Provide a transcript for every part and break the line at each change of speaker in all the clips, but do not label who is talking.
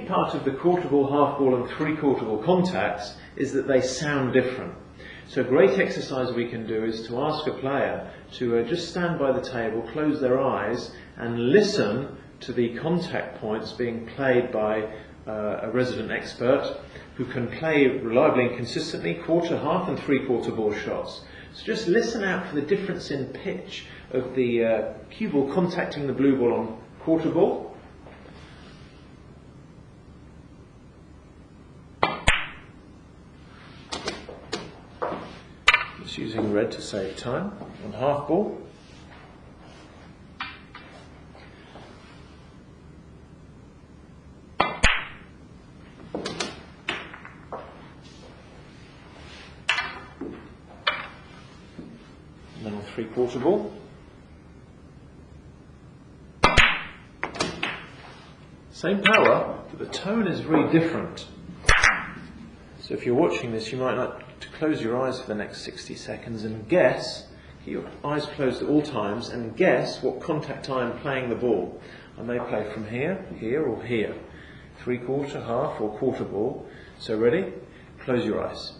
unique part of the quarter ball, half ball and three-quarter ball contacts is that they sound different. So a great exercise we can do is to ask a player to just stand by the table, close their eyes and listen to the contact points being played by a resident expert who can play reliably and consistently quarter, half and three-quarter ball shots. So just listen out for the difference in pitch of the cue ball contacting the blue ball on quarter ball. Just using red to save time on half ball. And then on three-quarter ball. Same power, but the tone is very different. So if you're watching this, you might like to close your eyes for the next 60 seconds and guess, keep your eyes closed at all times, and guess what contact I am playing the ball. I may play from here, here or here. Three-quarter, half or quarter ball. So ready? Close your eyes.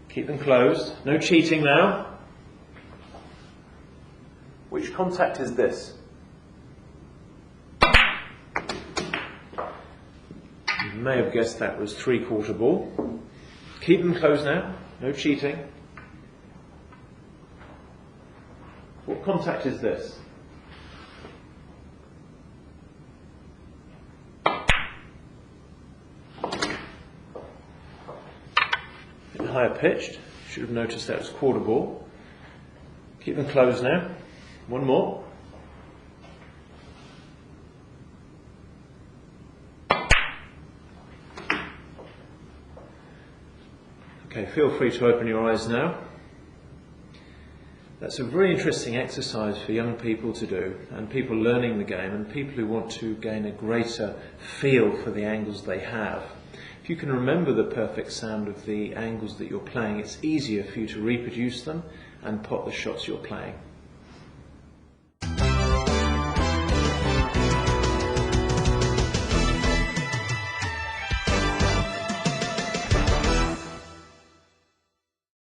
Keep them closed. No cheating now. Which contact is this? You may have guessed that was three-quarter ball. Keep them closed now. No cheating. What contact is this? Higher pitched. Should have noticed that was quarter ball. Keep them closed now. One more. Okay, feel free to open your eyes now. That's a very interesting exercise for young people to do, and people learning the game, and people who want to gain a greater feel for the angles they have. If you can remember the perfect sound of the angles that you're playing, it's easier for you to reproduce them and pot the shots you're playing.